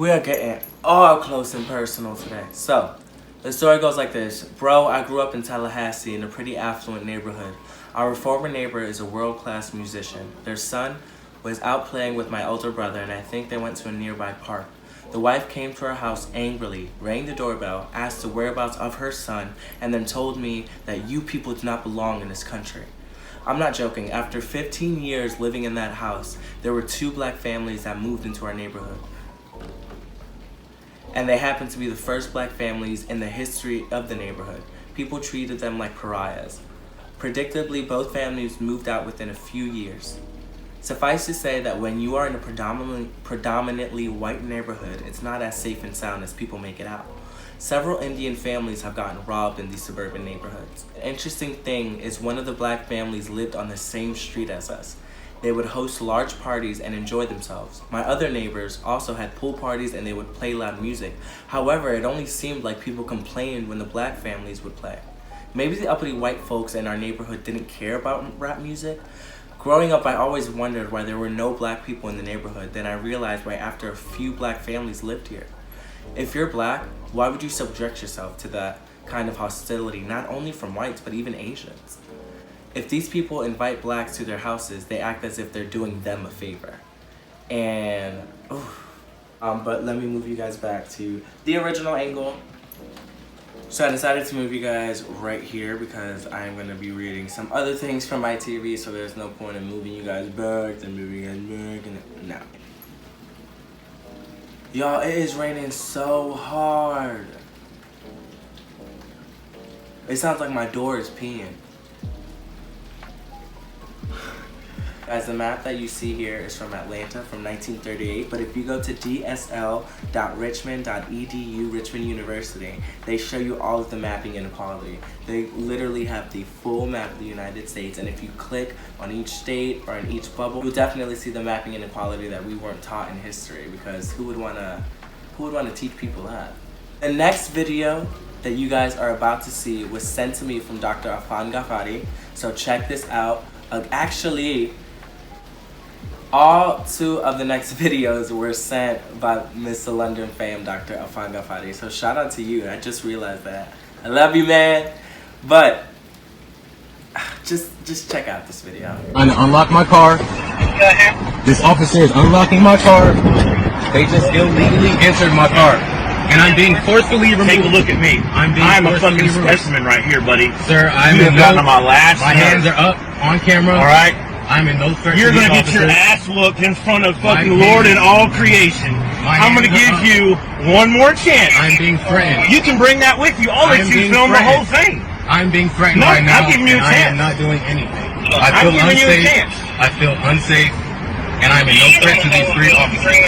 We are getting all close and personal today. So, the story goes like this. Bro, I grew up in Tallahassee in a pretty affluent neighborhood. Our former neighbor is a world-class musician. Their son was out playing with my older brother, and I think they went to a nearby park. The wife came to our house angrily, rang the doorbell, asked the whereabouts of her son, and then told me that you people do not belong in this country. I'm not joking. After 15 years living in that house, there were 2 black families that moved into our neighborhood. And they happened to be the first black families in the history of the neighborhood. People treated them like pariahs. Predictably, both families moved out within a few years. Suffice to say that when you are in a predominantly white neighborhood, it's not as safe and sound as people make it out. Several Indian families have gotten robbed in these suburban neighborhoods. The interesting thing is one of the black families lived on the same street as us. They would host large parties and enjoy themselves. My other neighbors also had pool parties and they would play loud music. However, it only seemed like people complained when the black families would play. Maybe the uppity white folks in our neighborhood didn't care about rap music. Growing up, I always wondered why there were no black people in the neighborhood. Then I realized right after a few black families lived here. If you're black, why would you subject yourself to that kind of hostility, not only from whites, but even Asians? If these people invite blacks to their houses, they act as if they're doing them a favor. And, but let me move you guys back to the original angle. So I decided to move you guys right here because I'm going to be reading some other things from my TV, so there's no point in moving you guys back and moving you guys back. And no. Y'all, it is raining so hard. It sounds like my door is peeing. Guys, the map that you see here is from Atlanta from 1938, but if you go to dsl.richmond.edu, Richmond University, they show you all of the mapping inequality. They literally have the full map of the United States, and if you click on each state or in each bubble, you'll definitely see the mapping inequality that we weren't taught in history, because who would want to teach people that? The next video that you guys are about to see was sent to me from Dr. Afan Ghaffari, so check this out. Actually, all 2 of the next videos were sent by Mr. London fame, Dr. Afan Ghaffari. So shout out to you. I just realized that. I love you, man. But just check out this video. Trying to unlock my car. This officer is unlocking my car. They just illegally entered my car. And I'm being forcefully removed. Take a look at me. I'm a fucking specimen right here, buddy. Sir, I'm you in have gotten on my last My hands are up on camera. All right. I'm in no threat. You're gonna get your ass whooped in front of fucking Lord and all creation. I'm gonna give you one more chance. I'm being threatened. You can bring that with you. I'll let you film the whole thing. I'm being threatened No, right now. I'm giving you a chance. I am not doing anything. I I'm feel giving you a unsafe. chance. I feel unsafe. And I'm in no threat to these 3 officers.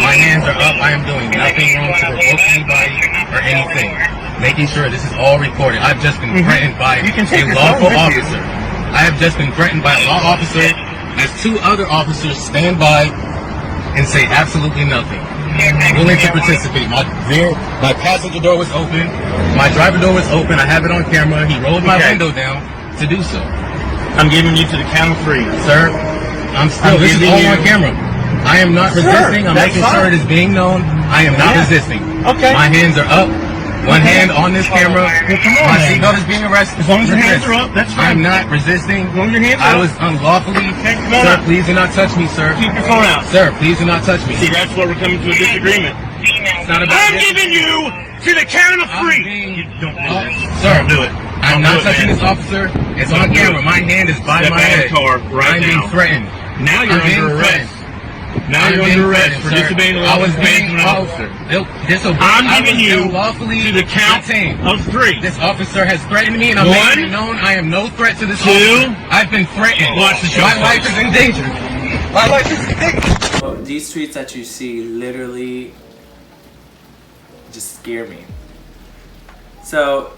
My hands are up. I am doing nothing wrong to provoke anybody or anything. Making sure this is all recorded. I've just been threatened by a lawful officer. I have just been threatened by a law officer as 2 other officers stand by and say absolutely nothing. Willing to participate. My passenger door was open. My driver door was open. I have it on camera. He rolled my window down to do so. I'm giving you to the count of 3. Sir, this is all on camera. I am not resisting. I'm making sure it is being known. I am not resisting. Okay. My hands are up. One hand on this camera. My seatbelt is being arrested. As long as your hands are up, that's fine. I'm not resisting. As long as your hands are up. I was unlawfully. Sir, please do not touch me, sir. Keep your phone out. Sir, please do not touch me. See, that's where we're coming to a disagreement. It's not about I'm giving you to the count of 3. Don't do it. Sir, Don't do it. I'm not touching this officer. It's on camera. My hand is by my head. I'm being threatened. Now you're under arrest. Now you're under arrest for disobeying the law. I was being disobeyed. I'm giving you lawfully to the count of 3. This officer has threatened me, and I'm making it known I am no threat to this officer. I've been threatened. Watch the show. My life is in danger. My life is in danger. So these tweets that you see literally just scare me. So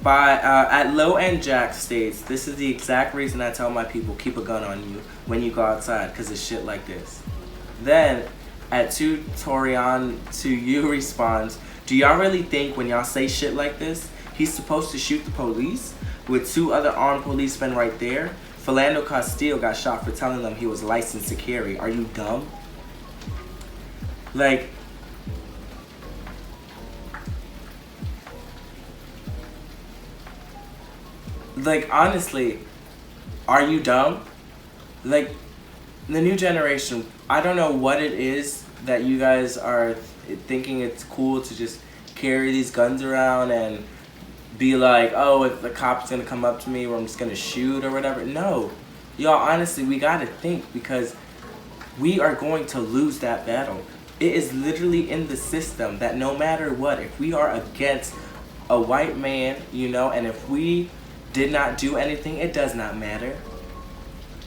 at Low End Jack states, this is the exact reason I tell my people keep a gun on you when you go outside, because it's shit like this. Then at Tutorion to you responds, do y'all really think when y'all say shit like this, he's supposed to shoot the police with 2 other armed policemen right there? Philando Castile got shot for telling them he was licensed to carry. Are you dumb? Like, Like, honestly, are you dumb? Like, the new generation, I don't know what it is that you guys are thinking it's cool to just carry these guns around and be like, oh, if the cop's gonna come up to me or I'm just gonna shoot or whatever. No. Y'all, honestly, we gotta think, because we are going to lose that battle. It is literally in the system that no matter what, if we are against a white man, you know, and if we did not do anything, it does not matter.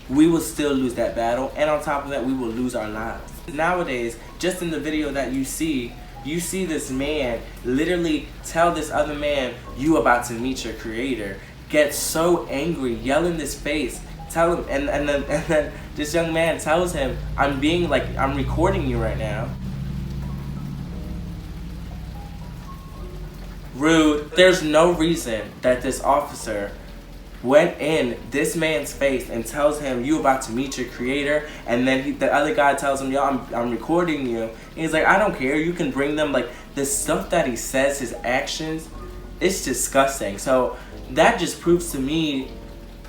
We will still lose that battle, and on top of that, we will lose our lives. Nowadays, just in the video that you see this man literally tell this other man, you about to meet your creator, get so angry, yell in his face, tell him, and then this young man tells him, I'm recording you right now. Rude. There's no reason that this officer went in this man's face and tells him, you about to meet your creator, and then the other guy tells him, yo, I'm recording you, and he's like, I don't care, you can bring them. Like, the stuff that he says, his actions, it's disgusting. So that just proves to me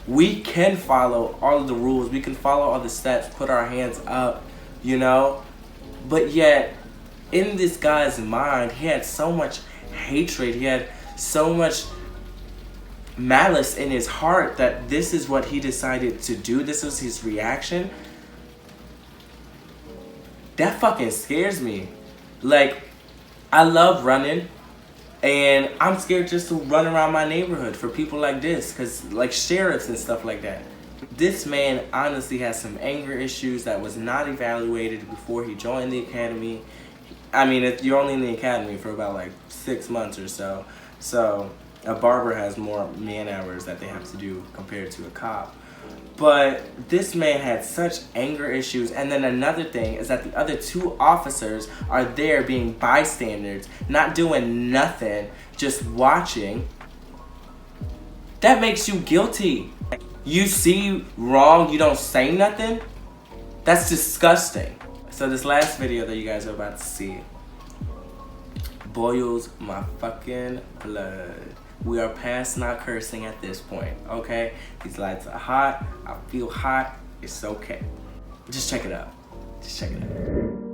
we can follow all of the rules, we can follow all the steps, put our hands up, you know, but yet in this guy's mind, he had so much hatred, he had so much malice in his heart that this is what he decided to do. This was his reaction. That fucking scares me. Like, I love running, and I'm scared just to run around my neighborhood for people like this, because like sheriffs and stuff like that. This man honestly has some anger issues that was not evaluated before he joined the academy. I mean, you're only in the academy for about like 6 months or so, so a barber has more man hours that they have to do compared to a cop. But this man had such anger issues. And then another thing is that the other 2 officers are there being bystanders, not doing nothing, just watching. That makes you guilty. You see wrong, you don't say nothing? That's disgusting. So this last video that you guys are about to see boils my fucking blood. We are past not cursing at this point, okay? These lights are hot. I feel hot. It's okay. Just check it out. Just check it out.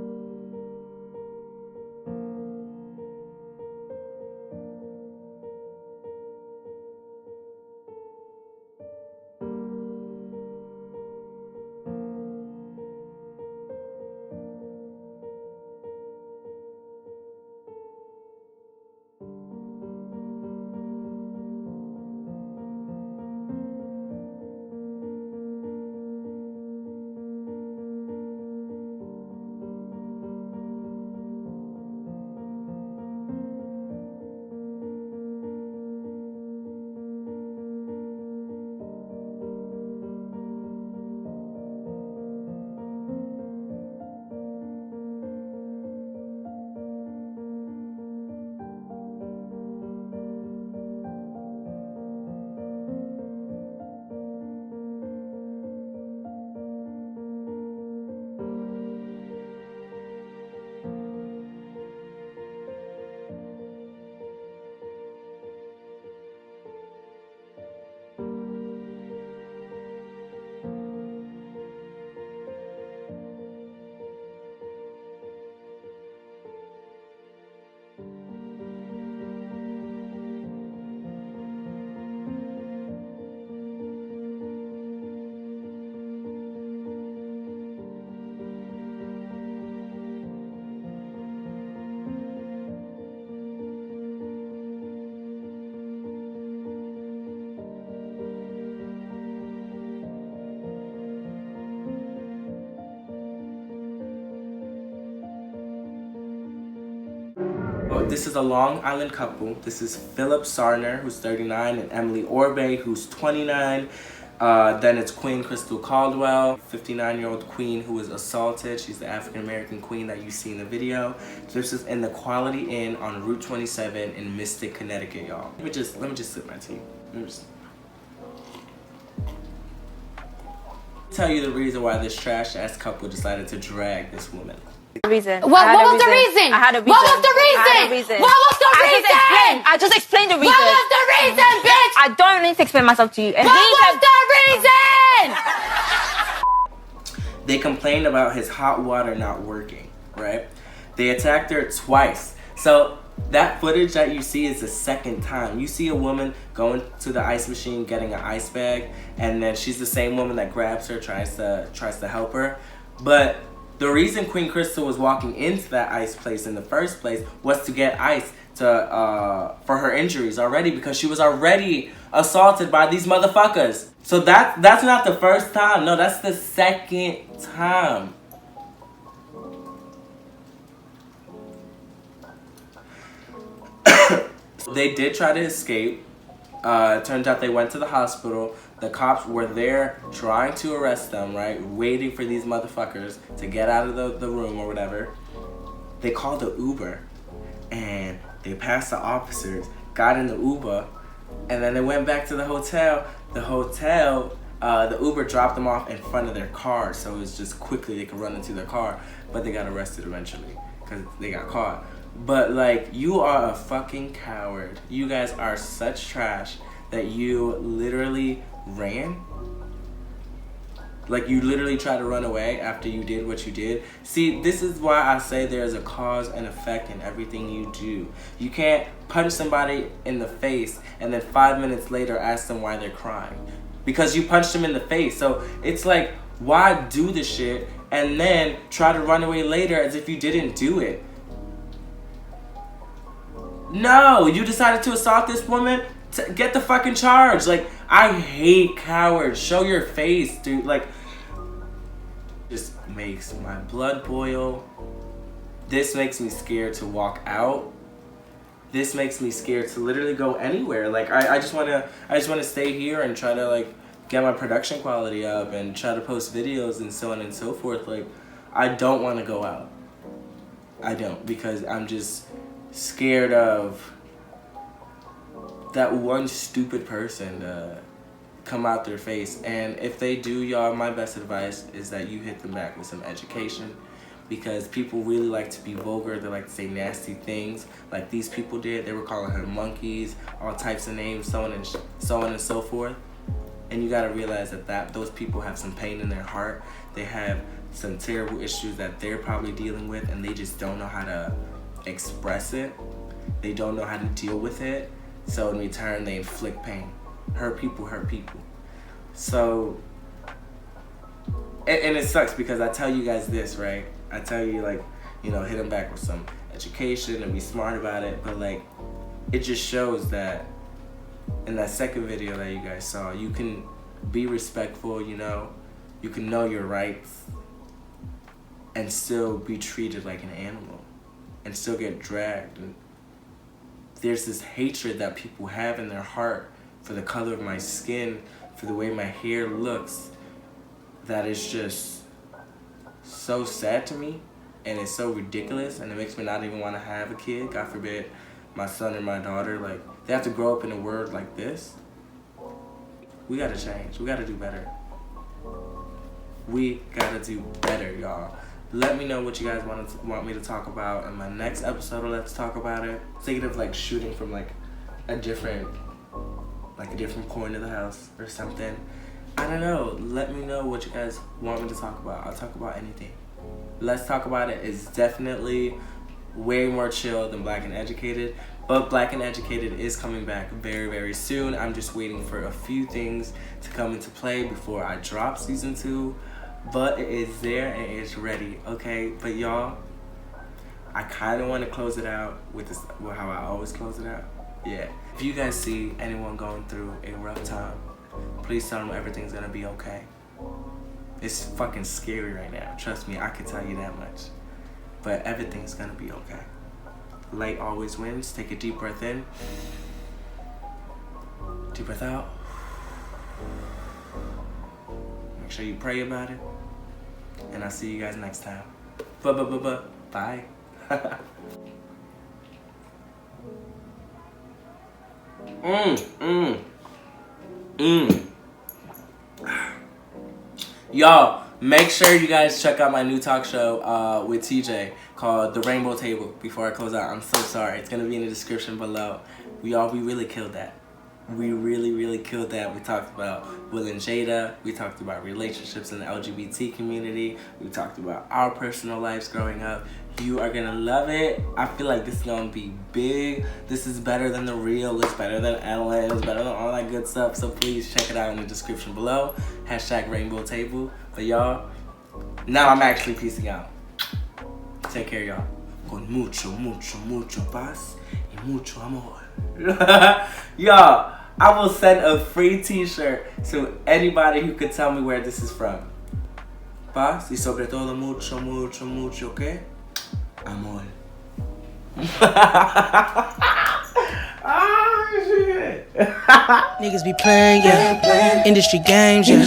This is a Long Island couple. This is Philip Sarner, who's 39, and Emily Orbe, who's 29. Then it's Queen Crystal Caldwell, 59-year-old queen who was assaulted. She's the African-American queen that you see in the video. This is in the Quality Inn on Route 27 in Mystic, Connecticut, y'all. Let me just sip my tea. Tell you the reason why this trash-ass couple decided to drag this woman. Reason. What was the reason? I had a reason. What was the reason? I had a reason. What was the reason? I just explained the reason. What was the reason, bitch? I don't need to explain myself to you. And what was the reason? They complained about his hot water not working, right? They attacked her twice. So that footage that you see is the second time. You see a woman going to the ice machine, getting an ice bag, and then she's the same woman that grabs her, tries to help her. But the reason Queen Crystal was walking into that ice place in the first place was to get ice for her injuries already, because she was already assaulted by these motherfuckers. So that's not the first time. No, that's the second time. They did try to escape. Turns out they went to the hospital. The cops were there trying to arrest them, right? Waiting for these motherfuckers to get out of the room or whatever. They called the Uber and they passed the officers, got in the Uber, and then they went back to the hotel. The Uber dropped them off in front of their car, so it was just quickly they could run into their car, but they got arrested eventually because they got caught. But like, you are a fucking coward. You guys are such trash that you literally ran. Like, you literally tried to run away after you did what you did. See, this is why I say there's a cause and effect in everything you do. You can't punch somebody in the face and then 5 minutes later ask them why they're crying, because you punched them in the face. So it's like, why do the shit and then try to run away later as if you didn't do it? No, you decided to assault this woman? Get the fucking charge. Like, I hate cowards. Show your face, dude. Like, just makes my blood boil. This makes me scared to walk out. This makes me scared to literally go anywhere. Like, I just wanna stay here and try to like get my production quality up and try to post videos and so on and so forth. Like, I don't want to go out. I don't, because I'm just scared of that one stupid person to come out their face. And if they do, y'all, my best advice is that you hit them back with some education, because people really like to be vulgar. They like to say nasty things like these people did. They were calling her monkeys, all types of names, so on and so forth. And you gotta realize that those people have some pain in their heart. They have some terrible issues that they're probably dealing with, and they just don't know how to express it. They don't know how to deal with it. So in return, they inflict pain. Hurt people hurt people. So, and it sucks, because I tell you guys this, right? I tell you, like, you know, hit them back with some education and be smart about it. But like, it just shows that in that second video that you guys saw, you can be respectful, you know, you can know your rights and still be treated like an animal and still get dragged. And there's this hatred that people have in their heart for the color of my skin, for the way my hair looks, that is just so sad to me, and it's so ridiculous, and it makes me not even want to have a kid. God forbid my son or my daughter, like, they have to grow up in a world like this. We gotta change. We gotta do better. We gotta do better, y'all. Let me know what you guys want me to talk about in my next episode of Let's Talk About It. Thinking of like shooting from like a different corner of the house or something. I don't know. Let me know what you guys want me to talk about. I'll talk about anything. Let's Talk About It is definitely way more chill than Black and Educated, but Black and Educated is coming back very, very soon. I'm just waiting for a few things to come into play before I drop season 2. But it is there and it's ready, okay? But y'all, I kind of want to close it out with this, how I always close it out. Yeah. If you guys see anyone going through a rough time, please tell them everything's gonna be okay. It's fucking scary right now. Trust me, I can tell you that much. But everything's gonna be okay. Light always wins. Take a deep breath in. Deep breath out. Make sure you pray about it. And I'll see you guys next time. Bye. Y'all, Make sure you guys check out my new talk show with TJ called The Rainbow Table. Before I close out, I'm so sorry. It's gonna be in the description below. We really killed that. We really killed that. We talked about Will and Jada. We talked about relationships in the LGBT community. We talked about our personal lives growing up. You are gonna love it. I feel like this is gonna be big. This is better than The Real. It's better than Ellen. It's better than all that good stuff. So please check it out in the description below. # Rainbow Table. But y'all, now I'm actually peacing out. Take care, y'all. Con mucho paz y mucho amor. Y'all, I will send a free t-shirt to anybody who can tell me where this is from. Paz y sobre todo mucho, ¿qué? Amor. Ah, shit. Niggas be playing, yeah. Industry games, yeah.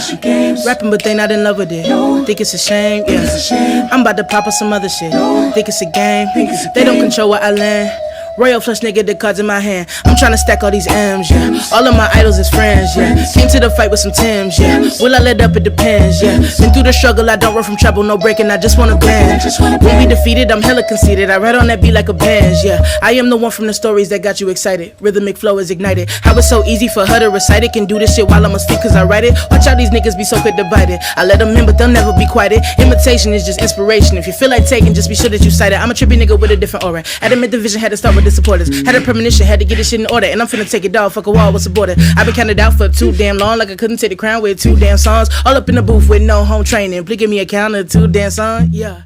Rapping, but they not in love with it. Think it's a shame, yeah. I'm about to pop up some other shit. Think it's a game. They don't control where I land. Royal flush nigga, the cards in my hand. I'm tryna stack all these M's, yeah. All of my idols is friends, yeah. Came to the fight with some Tims, yeah. Will I let up? It depends, yeah. Been through the struggle, I don't run from trouble, no breaking, I just wanna bend. When we defeated, I'm hella conceited. I ride on that beat like a Benz, yeah. I am the one from the stories that got you excited. Rhythmic flow is ignited. How it's so easy for her to recite it. Can do this shit while I'm asleep cause I write it. Watch out, these niggas be so quick to bite it. I let them in, but they'll never be quieted. Imitation is just inspiration. If you feel like taking, just be sure that you cite it. I'm a trippy nigga with a different aura. Adamant division, had to start with the supporters. Had a premonition, had to get this shit in order. And I'm finna take it down, fuck a wall, what's the border? I've been counted out for too damn long. Like I couldn't take the crown with 2 damn songs. All up in the booth with no home training. Please give me a count of 2 damn songs, yeah.